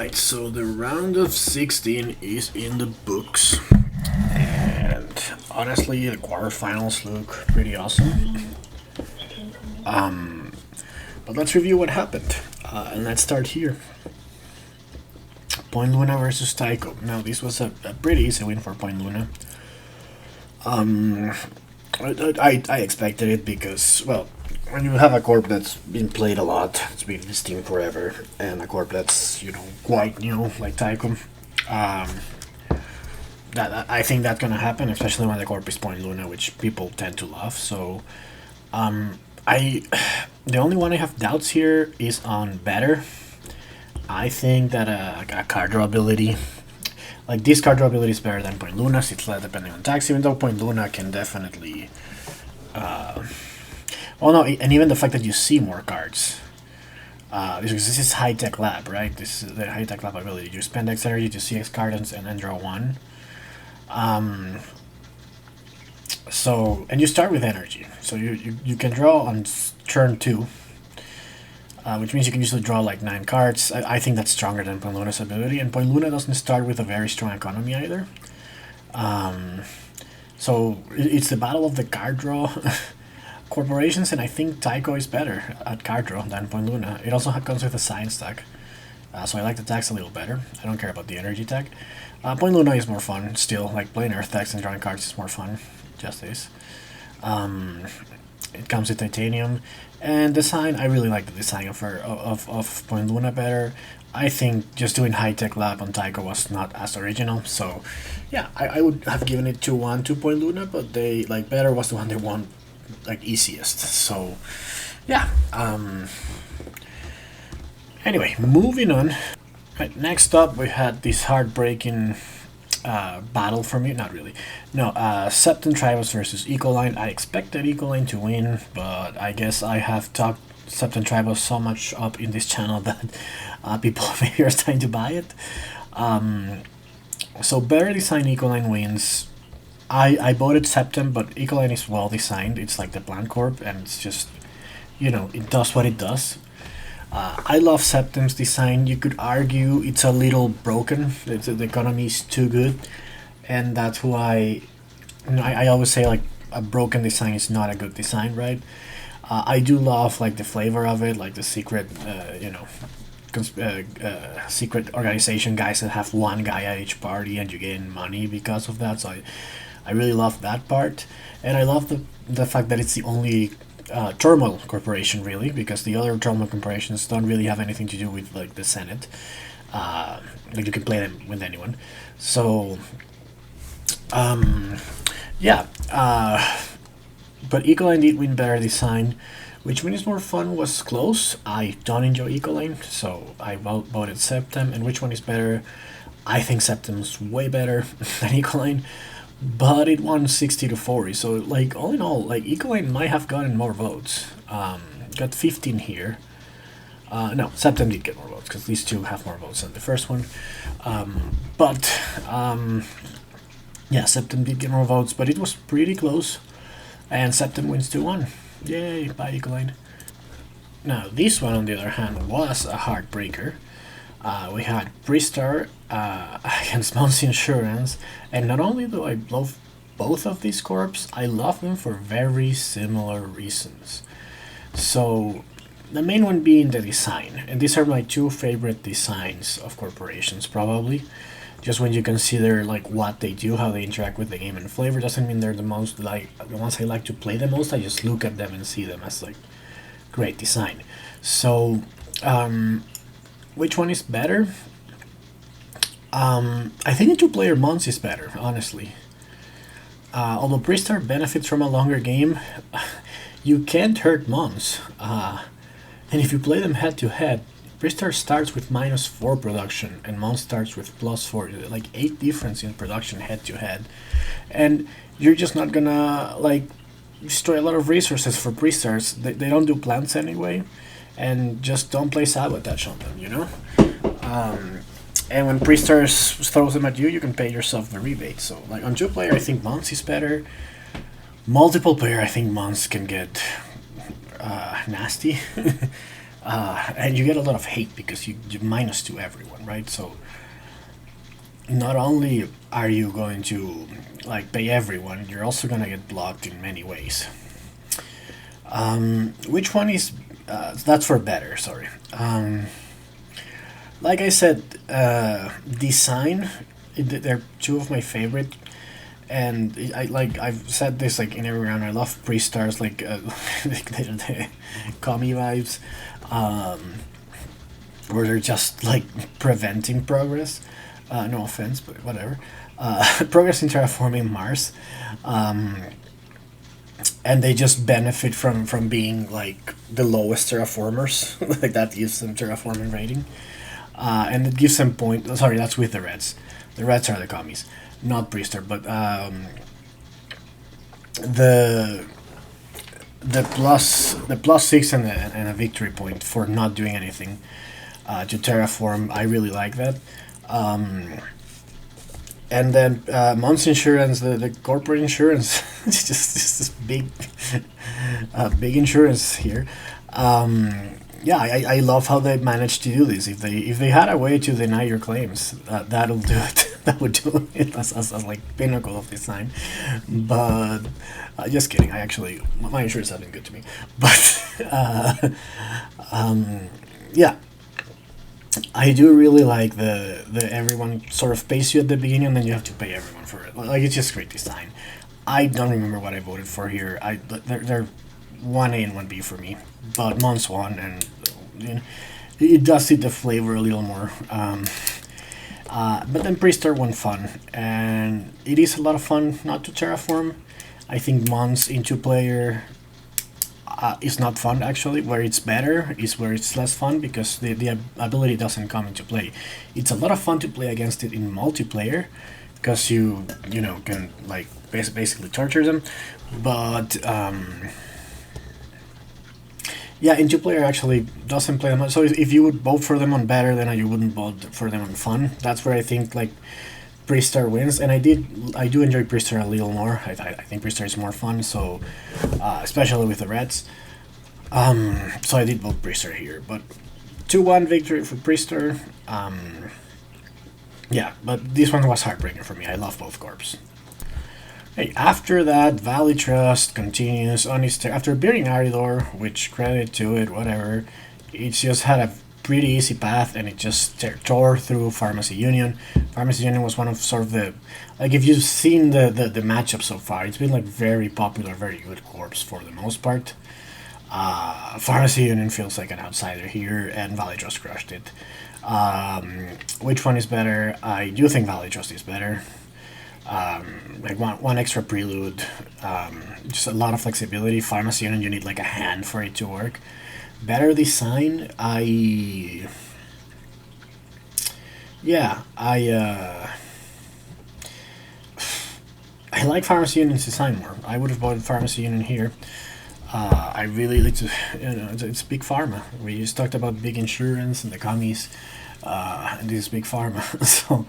Alright, so the round of 16 is in the books, and honestly the quarterfinals look pretty awesome. But let's review what happened, and let's start here. Point Luna versus Tycho. Now this was a pretty easy win for Point Luna. I expected it because, well, when you have a corp that's been played a lot, it's been in this team forever, and a corp that's, you know, quite new, like Tycho, that I think that's gonna happen, especially when the corp is Point Luna, which people tend to love. So, the only one I have doubts here is on better. I think that a card draw ability, like this card draw ability, is better than Point Luna's. It's less depending on tax, even though Point Luna can definitely. Oh no, and even the fact that you see more cards. This is high-tech lab, right? This is the high-tech lab ability. You spend X energy to see X cards and then draw one. So, and you start with energy. So you can draw on turn 2. Which means you can usually draw like 9 cards. I think that's stronger than Point Luna's ability. And Point Luna doesn't start with a very strong economy either. So it's the battle of the card draw corporations, and I think Tycho is better at card draw than Point Luna. It also comes with a science tag, so I like the tags a little better. I don't care about the energy tag. Point Luna is more fun still, like playing earth tags and drawing cards is more fun, just this. It comes with titanium, and design, I really like the design of Point Luna better. I think just doing high-tech lab on Tycho was not as original, so yeah, I would have given it 2-1 to Point Luna, but they, like, better was the one they won, like, easiest. So yeah, anyway, moving on. Right, next up we had this heartbreaking battle for me. Not really, no. Septum Tribus versus Ecoline. I expected Ecoline to win, but I guess I have talked Septum Tribus so much up in this channel that people maybe are starting to buy it. So better design Ecoline wins. I voted Septum, but Ecoline is well designed. It's like the Plant Corp, and it's just, you know, it does what it does. I love Septum's design. You could argue it's a little broken. The economy is too good, and that's why, you know, I always say, like, a broken design is not a good design, right? I do love, like, the flavor of it, like the secret, you know, secret organization guys that have one guy at each party and you gain money because of that. So I really love that part, and I love the fact that it's the only turmoil corporation, really, because the other turmoil corporations don't really have anything to do with, like, the Senate. Like, you can play them with anyone. So yeah, but Ecoline did win better design. Which one is more fun was close. I don't enjoy Ecoline, so I voted Septum. And which one is better? I think Septum's way better than Ecoline, but it won 60-40. So, like, all in all, like, Ecoline might have gotten more votes. Got 15 here. No, Septum did get more votes because these two have more votes than the first one. Yeah, Septum did get more votes, but it was pretty close. And Septum wins 2-1. Yay, bye Ecoline. Now, this one, on the other hand, was a heartbreaker. We had Pristar against Mons Insurance, and not only do I love both of these corps, I love them for very similar reasons. So, the main one being the design, and these are my two favorite designs of corporations, probably. Just when you consider, like, what they do, how they interact with the game and flavor, doesn't mean they're the most, like, the ones I like to play the most. I just look at them and see them as, like, great design. So, which one is better? I think the two-player Mons is better, honestly. Although Pristar benefits from a longer game, you can't hurt Mons. And if you play them head-to-head, Pristar starts with -4 production, and Mons starts with +4, like 8 difference in production head-to-head. And you're just not gonna, like, destroy a lot of resources for Pristars. They don't do plants anyway, and just don't play sabotage on them, you know? And when Pristars throws them at you, you can pay yourself the rebate. So, like, on 2-player, I think Mons is better. Multiple player, I think Mons can get nasty. and you get a lot of hate because you minus to everyone, right? So not only are you going to like pay everyone, you're also gonna get blocked in many ways. Which one is that's for better? Sorry. Like I said, design. They're two of my favorite, and I've said this like in every round. I love Pristars, like the commie vibes, where they're just like preventing progress. No offense, but whatever. Progress in terraforming Mars, and they just benefit from being like the lowest terraformers. Like that gives them terraforming rating, and it gives them point. Sorry, that's with the reds. The reds are the commies, not Pristar, but the plus 6 and a victory point for not doing anything to terraform. I really like that. And then Mons insurance, the corporate insurance, it's just this big, big insurance here. Yeah, I love how they managed to do this. If they had a way to deny your claims, that'll do it. That would do it as like pinnacle of design. But just kidding. My insurance has been good to me. But yeah. I do really like the everyone sort of pays you at the beginning and then you have to pay everyone for it. Like it's just great design. I don't remember what I voted for here. They're 1A and 1B for me, but Mons won, and you know, it does hit the flavor a little more. But then Pristar won fun, and it is a lot of fun not to terraform. I think Mons in 2-player is not fun actually. Where it's better is where it's less fun because the ability doesn't come into play. It's a lot of fun to play against it in multiplayer because you know can like basically torture them, but yeah, in 2-player actually doesn't play that much. So if you would vote for them on better, then you wouldn't vote for them on fun. That's where I think like Pristar wins, and I do enjoy Pristar a little more. I think Pristar is more fun, so especially with the reds. So I did vote Pristar here, but 2-1 victory for Pristar. Yeah, but this one was heartbreaking for me. I love both corps. Hey, after that, Valley Trust continues on his after beating Aridor, which credit to it, whatever. It just had a pretty easy path, and it just tore through Pharmacy Union. Pharmacy Union was one of sort of the, like if you've seen the matchup so far, it's been like very popular, very good corps for the most part. Pharmacy Union feels like an outsider here, and Valley Trust crushed it. Which one is better? I do think Valley Trust is better. Like one extra prelude, just a lot of flexibility. Pharmacy Union, you need like a hand for it to work. Better design, I like Pharmacy Union's design more. I would have bought Pharmacy Union here. I really like to, it's big pharma. We just talked about big insurance and the commies, and this is big pharma. So,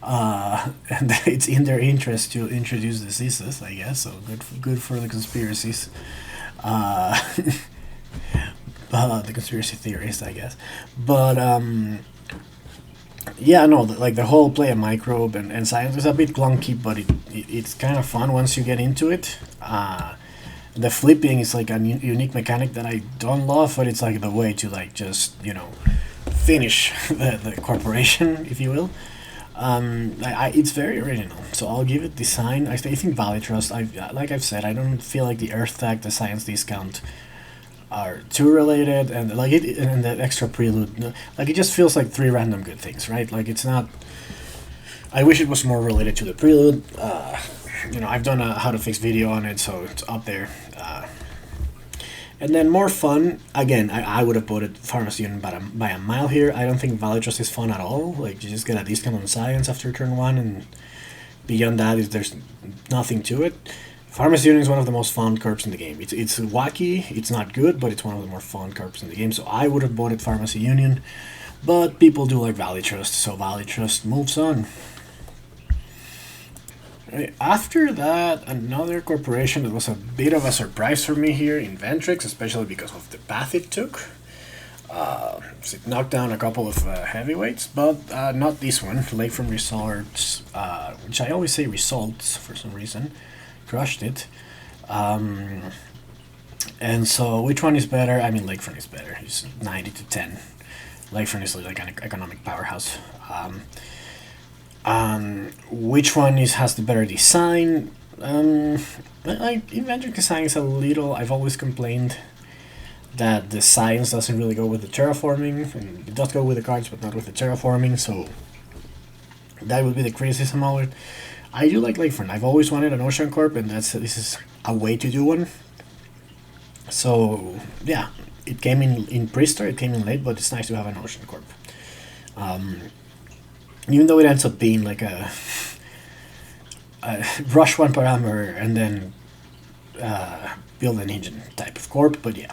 and it's in their interest to introduce diseases, I guess. So good for the conspiracies. The conspiracy theorists, I guess. But yeah, no, like the whole play a microbe and science is a bit clunky, but it's kind of fun once you get into it. The flipping is like a unique mechanic that I don't love, but it's like the way to like just finish the corporation, if you will. It's very original, so I'll give it design. I think Valley Trust. Like I've said, I don't feel like the Earth Tech, the Science Discount are too related, and like it and the extra prelude, like it just feels like 3 random good things, right? Like it's not. I wish it was more related to the prelude. I've done a how to fix video on it, so it's up there. And then more fun, again, I would have voted Pharmacy Union by a mile here. I don't think Valley Trust is fun at all. Like, you just get a discount on science after turn 1, and beyond that, there's nothing to it. Pharmacy Union is one of the most fun corps in the game. It's wacky, it's not good, but it's one of the more fun corps in the game. So I would have voted Pharmacy Union, but people do like Valley Trust, so Valley Trust moves on. After that, another corporation that was a bit of a surprise for me here, Inventrix, especially because of the path it took. It knocked down a couple of heavyweights, but not this one. Lakefront Resorts, which I always say results for some reason, crushed it. And so, which one is better? I mean, Lakefront is better. It's 90 to 10. Lakefront is like an economic powerhouse. Which one has the better design? Like Inventrix design is a little. I've always complained that the science doesn't really go with the terraforming, and it does go with the cards, but not with the terraforming. So that would be the criticism of it. I do like Lakefront. I've always wanted an Ocean Corp, and this is a way to do one. So yeah, it came in Pristar. It came in late, but it's nice to have an Ocean Corp. Even though it ends up being like a rush one parameter and then build an engine type of corp, but yeah.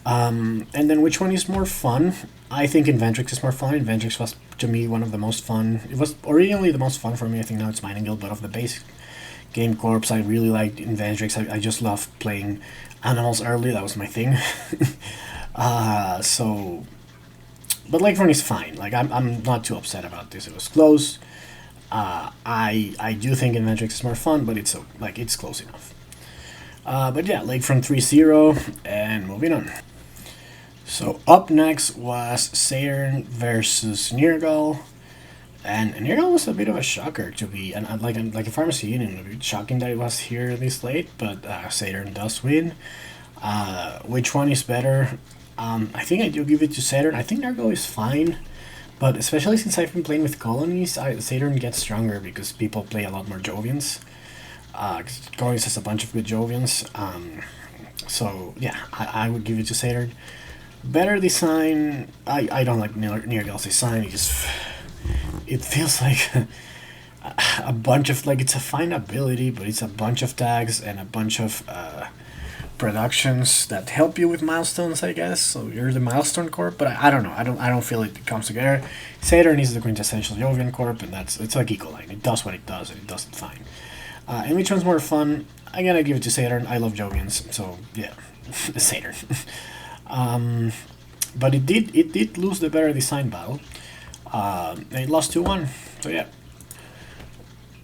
And then which one is more fun? I think Inventrix is more fun. Inventrix was, to me, one of the most fun. It was originally the most fun for me. I think now it's Mining Guild, but of the basic game corps, I really liked Inventrix. I just loved playing animals early. That was my thing. So, but Lakefront is fine. Like I'm not too upset about this. It was close. I do think Inventrix is more fun, but it's close enough. But yeah, Lakefront 3-0, and moving on. So up next was Saturn versus Nirgal, and Nirgal was a bit of a shocker to be, and like a Pharmacy Union, a bit shocking that it was here this late, but Saturn does win. Which one is better? I think I do give it to Saturn. I think Nirgal is fine, but especially since I've been playing with colonies, Saturn gets stronger because people play a lot more Jovians. Colonies has a bunch of good Jovians. So yeah, I would give it to Saturn. Better design. I don't like Nirgal's design. It feels like a bunch of, like, it's a fine ability, but it's a bunch of tags and a bunch of productions that help you with milestones, I guess. So you're the milestone corp, but I don't know. I don't feel it comes together. Saturn is the quintessential Jovian corp, and it's like Ecoline. It does what it does, and it does it fine. And which one's more fun? I'm gonna give it to Saturn. I love Jovians, so yeah, Saturn. But it did lose the better design battle. And it lost 2-1. So yeah.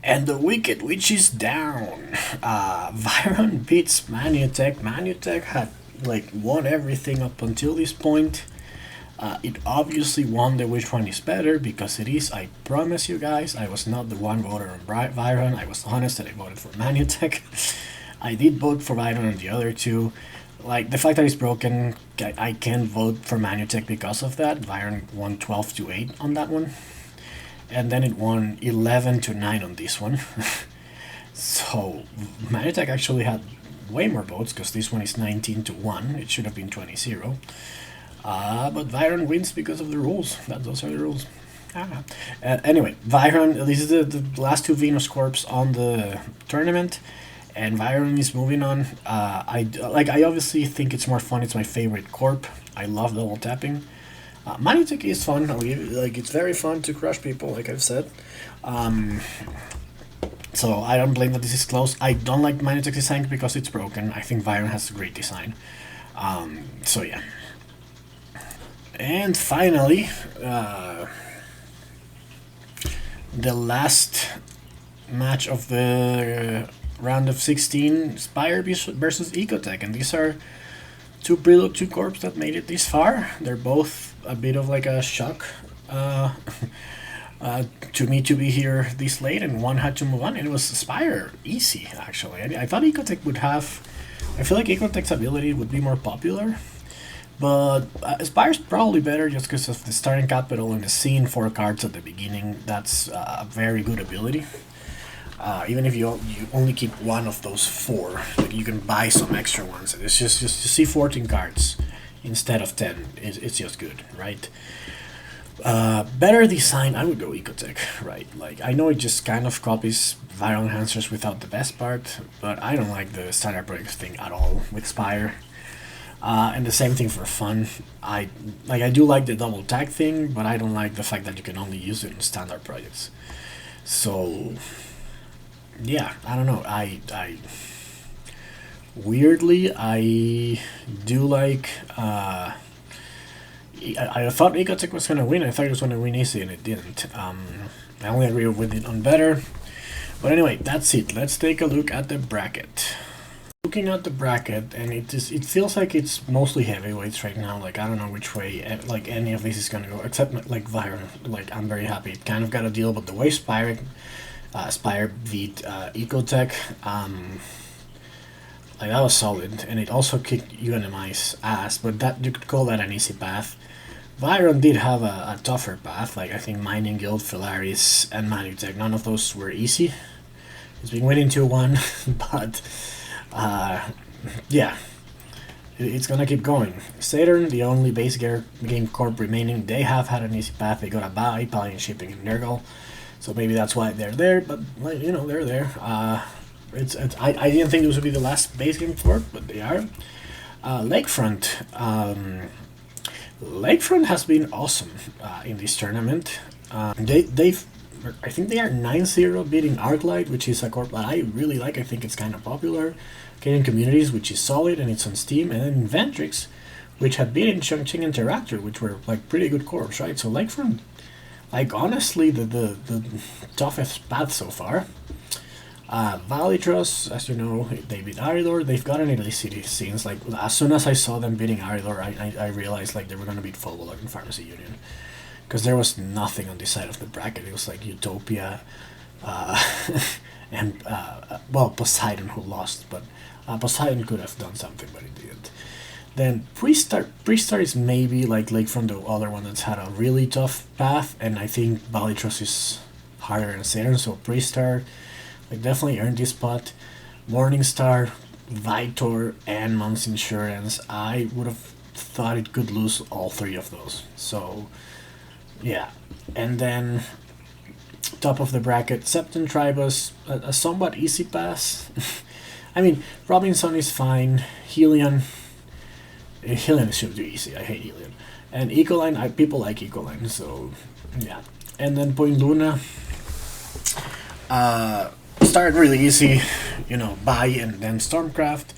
And the Wicked Witch is down. Viron beats Manutech. Manutech had won everything up until this point. It obviously won the which one is better because it is. I promise you guys, I was not the one voter on Viron. I was honest that I voted for Manutech. I did vote for Viron on the other two. Like, the fact that it's broken, I can't vote for Manutech because of that. Viron won 12-8 on that one. And then it won 11-9 on this one. So Manutech actually had way more votes because this one is 19-1. It should have been 20-0. But Viron wins because of the rules. Those are the rules. Anyway, Viron, this is the last two Venus Corps on the tournament. And Viron is moving on. I obviously think it's more fun. It's my favorite corp. I love double tapping. Manutech is fun. It's very fun to crush people, like I've said. So I don't blame that this is close. I don't like Manutech design because it's broken. I think Viron has a great design. So yeah. And finally, the last match of the round of 16, Spire versus Ecotec, and these are two corps that made it this far. They're both a bit of like a shock to me to be here this late, and one had to move on, and it was Spire easy actually. I thought Ecotec would have. I feel like Ecotec's ability would be more popular, but Spire's probably better just because of the starting capital and the scene 4 cards at the beginning. That's a very good ability. Even if you only keep one of those 4, you can buy some extra ones. It's just to see 14 cards instead of 10. It's just good, right? Better design, I would go Ecotec, right? I know it just kind of copies Viron answers without the best part, but I don't like the standard projects thing at all with Spire. And the same thing for fun. I do like the double tag thing, but I don't like the fact that you can only use it in standard projects. So yeah, I don't know. I weirdly, I do like I thought Ecotec was going to win. I thought it was going to win easy, and it didn't. I only agree with it on better. But anyway, that's it. Let's take a look at the bracket. Looking at the bracket, and it feels like it's mostly heavyweights right now. Like, I don't know which way like any of this is gonna go, except like Viron. Like, I'm very happy it kind of got a deal, but the way Spire beat Ecotec, like, that was solid, and it also kicked UNMI's ass. But that, you could call that an easy path. Viron did have a tougher path. Like, I think Mining Guild, Phalaris, and Manutech, none of those were easy. It's been winning 2-1, but yeah, it's gonna keep going. Saturn, the only base game corp remaining, they have had an easy path. They got a buy, Italian shipping in Nirgal, so maybe that's why they're there. But, like, you know, they're there. I didn't think this would be the last base game corp, but they are. Lakefront. Lakefront has been awesome in this tournament. I think they are 9-0 beating Arclight, which is a corp that I really like. I think it's kind of popular. Canadian Communities, which is solid and it's on Steam, and then Inventrix, which had beaten Chongqing Interactor, which were like pretty good corps, right? So Lakefront, like, honestly, the toughest path so far. Valitros, as you know, they beat Aridor. They've got an illicity scenes. Like, as soon as I saw them beating Aridor, I realized, like, they were gonna beat Footballer in Pharmacy Union, because there was nothing on this side of the bracket. It was like Utopia, and well, Poseidon, who lost, but Poseidon could have done something, but it didn't. Then Pristar is maybe like Lakefront, the other one that's had a really tough path, and I think Valitros is harder than Saturn, so Pristar, like, definitely earned this spot. Morningstar, Vitor, and Mons Insurance, I would have thought it could lose all three of those. So yeah, and then top of the bracket, Septum, Tribus, a somewhat easy pass. I mean, Robinson is fine. Helion should be easy. I hate Helion. And Ecoline, people like Ecoline, so yeah. And then Point Luna started really easy, you know, buy and then Stormcraft,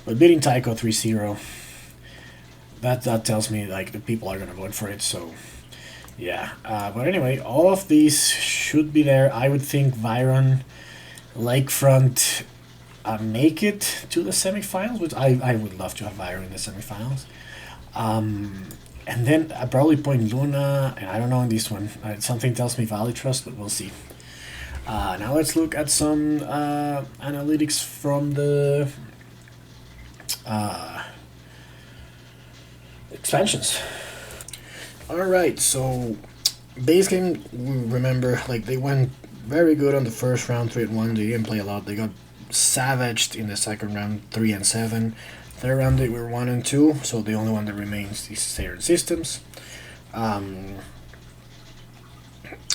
but beating Tycho 3-0, that tells me, like, the people are gonna vote for it. So yeah, but anyway, all of these should be there. I would think Viron, Lakefront make it to the semifinals, which I would love to have Viron in the semifinals. And then probably Point Luna, and I don't know in this one. Something tells me Valley Trust, but we'll see. Now let's look at some analytics from the expansions. Alright, so base game, remember, like, they went very good on the first round, 3-1. They didn't play a lot. They got savaged in the second round, 3-7. Third round they were 1-2, so the only one that remains is Saturn Systems. And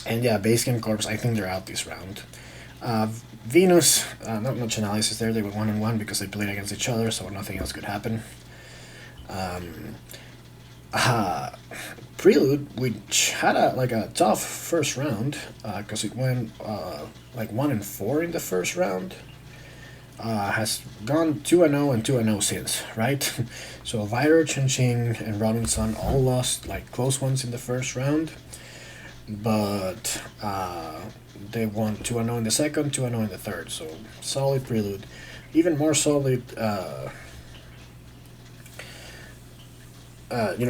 yeah, base game corps, I think they're out this round. Venus, not much analysis there. They were 1-1 because they played against each other, so nothing else could happen. Prelude, which had a tough first round, because it went like 1-4 in the first round, has gone 2-0 and 2-0 since, right? So Viron, Chongqing, and Robinson all lost, like, close ones in the first round, but they won 2-0 in the second, 2-0 in the third. So solid Prelude. Even more solid,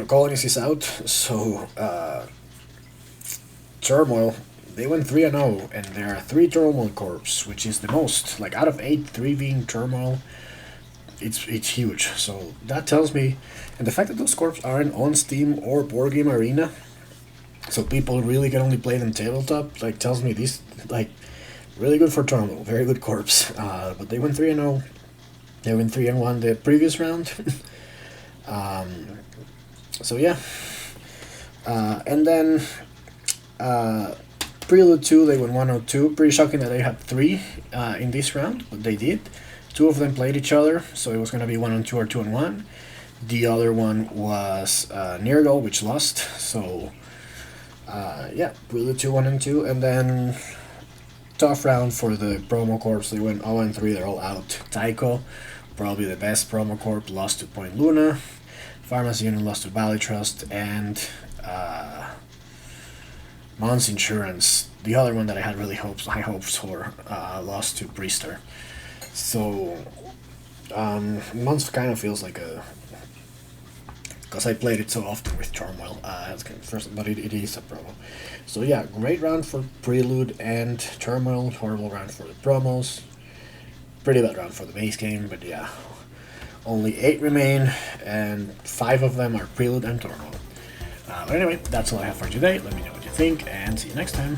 Colonies is out, so Turmoil, they went 3-0, and there are 3 Turmoil corps, which is the most. Like, out of 8, 3 being Turmoil, it's huge. So that tells me, and the fact that those corps aren't on Steam or Board Game Arena, so people really can only play them tabletop, like, tells me this, like, really good for Turmoil, very good corps. But they went 3-0. They went 3-1 the previous round. So yeah, and then Prelude 2, they went 1-2. Pretty shocking that they had 3 in this round, but they did. 2 of them played each other, so it was going to be 1-2 or 2-1. The other one was Nirgal, which lost. So yeah, Prelude 2, 1-2, and then tough round for the promo corps. They went 0-3. They're all out. Tycho, probably the best promo corp, lost to Point Luna. Pharmacy Union lost to Valley Trust, and Mons Insurance, the other one that I had really high hopes for, lost to Pristar. So Mons kind of feels like a, because I played it so often with Turmoil, but it is a promo. So yeah, great round for Prelude and Turmoil, horrible round for the promos, pretty bad round for the base game, but yeah, only 8 remain, and 5 of them are Prelude and Turmoil. But anyway, that's all I have for today. Let me know what you think, and see you next time.